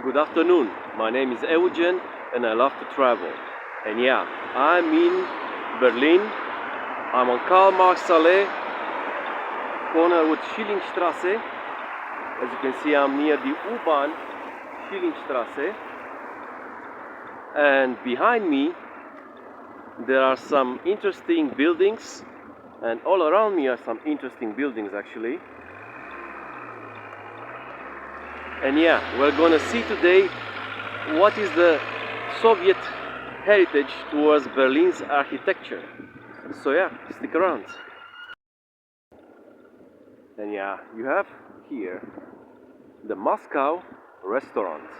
Good afternoon, my name is Eugen and I love to travel. And yeah, I'm in Berlin. I'm on Karl Marx Allee, corner with Schillingstrasse. As you can see, I'm near the U-Bahn Schillingstrasse. And behind me, there are some interesting buildings. And all around me are some interesting buildings actually. And yeah, we're gonna see today what is the Soviet heritage towards Berlin's architecture. So yeah, stick around. And yeah, you have here the Moscow restaurant.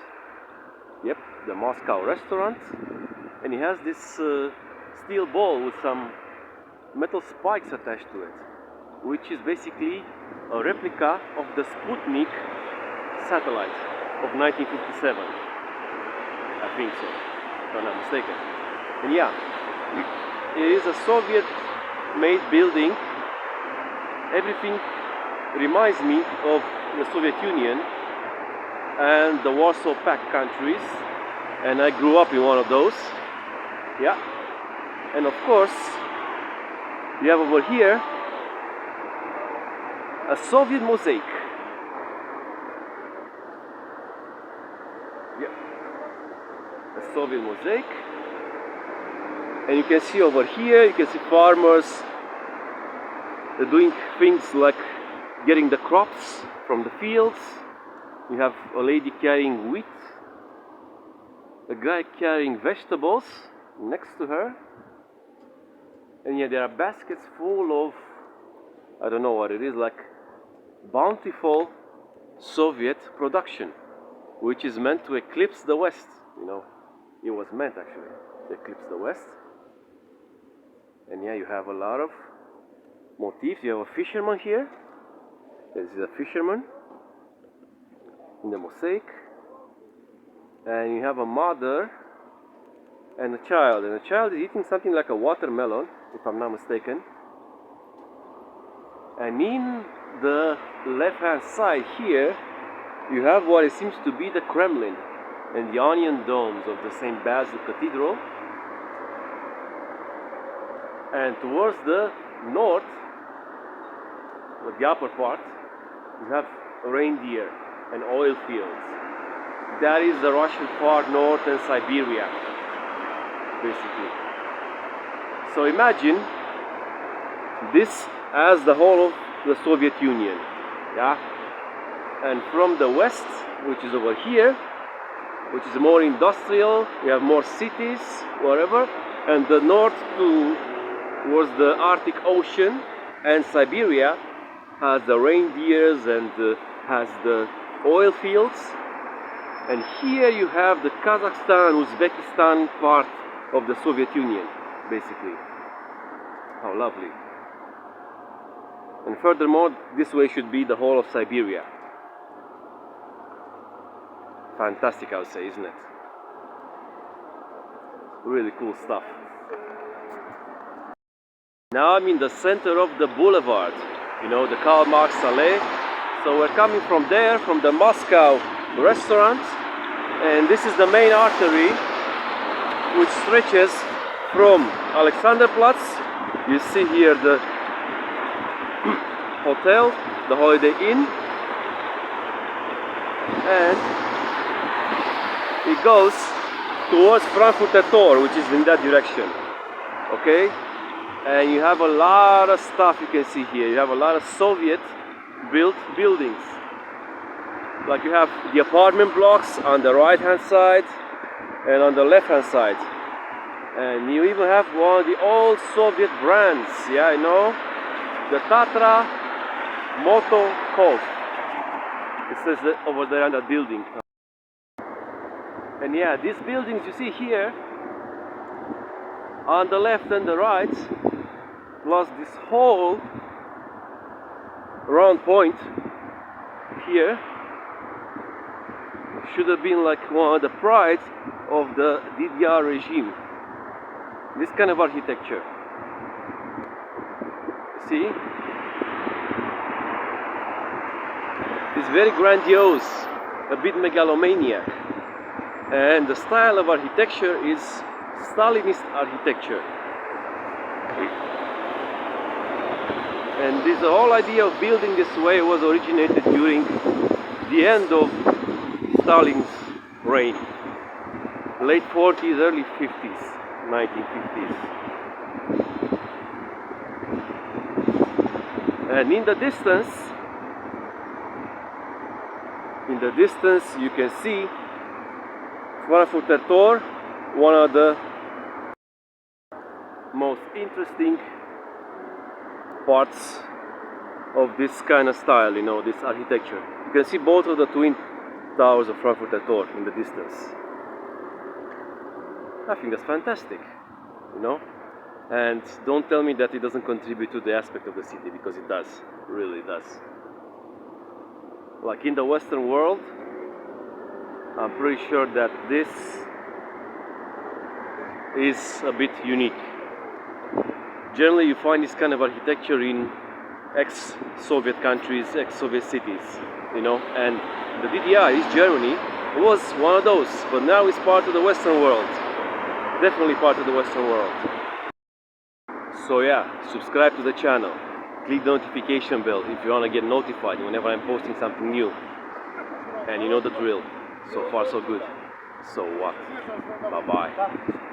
Yep, the Moscow restaurant. And it has this steel ball with some metal spikes attached to it, which is basically a replica of the Sputnik satellite of 1957. I think so, if I'm not mistaken. And yeah, it is a Soviet-made building. Everything reminds me of the Soviet Union and the Warsaw Pact countries, and I grew up in one of those. Yeah, and of course, you have over here a Soviet mosaic. A Soviet mosaic, and you can see over here, you can see farmers doing things like getting the crops from the fields. You have a lady carrying wheat, a guy carrying vegetables next to her, and yeah, there are baskets full of, I don't know what it is, like bountiful Soviet production, which is meant to eclipse the West, you know. It was meant actually to eclipse the West. And yeah, you have a lot of motifs. You have a fisherman here. This is a fisherman in the mosaic. And you have a mother and a child. And the child is eating something like a watermelon, if I'm not mistaken. And in the left-hand side here, you have what it seems to be the Kremlin and the onion domes of the St. Basil Cathedral. And towards the north, with the upper part, you have reindeer and oil fields. That is the Russian far north and Siberia, basically. So imagine this as the whole of the Soviet Union, yeah? And from the west, which is over here, which is more industrial, we have more cities, whatever, and the north towards the Arctic Ocean and Siberia has the reindeers and has the oil fields. And here you have the Kazakhstan, Uzbekistan part of the Soviet Union, basically. How lovely. And furthermore, this way should be the whole of Siberia. Fantastic, I would say, isn't it? Really cool stuff. Now I'm in the center of the boulevard, you know, the Karl Marx Allee. So we're coming from there, from the Moscow restaurant, and this is the main artery which stretches from Alexanderplatz. You see here the hotel, the Holiday Inn, and it goes towards Frankfurter Tor, which is in that direction. Okay? And you have a lot of stuff you can see here. You have a lot of Soviet built buildings. Like you have the apartment blocks on the right hand side and on the left hand side. And you even have one of the old Soviet brands. Yeah, I know. The Tatra Motokov. It says that over there on that building. And yeah, these buildings you see here on the left and the right, plus this whole round point here, should have been like one of the prides of the DDR regime. This kind of architecture. See? It's very grandiose, a bit megalomaniac. And the style of architecture is Stalinist architecture. And this whole idea of building this way was originated during the end of Stalin's reign. Late 40s, early 50s, 1950s. And in the distance you can see Frankfurter Tor, one of the most interesting parts of this kind of style, you know, this architecture. You can see both of the twin towers of Frankfurter Tor in the distance. I think that's fantastic, you know. And don't tell me that it doesn't contribute to the aspect of the city, because it does, really does. Like in the Western world, I'm pretty sure that this is a bit unique. Generally you find this kind of architecture in ex-Soviet countries, ex-Soviet cities, you know, and the DDR, East Germany, was one of those, but now it's part of the Western world. Definitely part of the Western world. So yeah, subscribe to the channel, click the notification bell if you want to get notified whenever I'm posting something new. And you know the drill. So far so good. So what? Bye bye.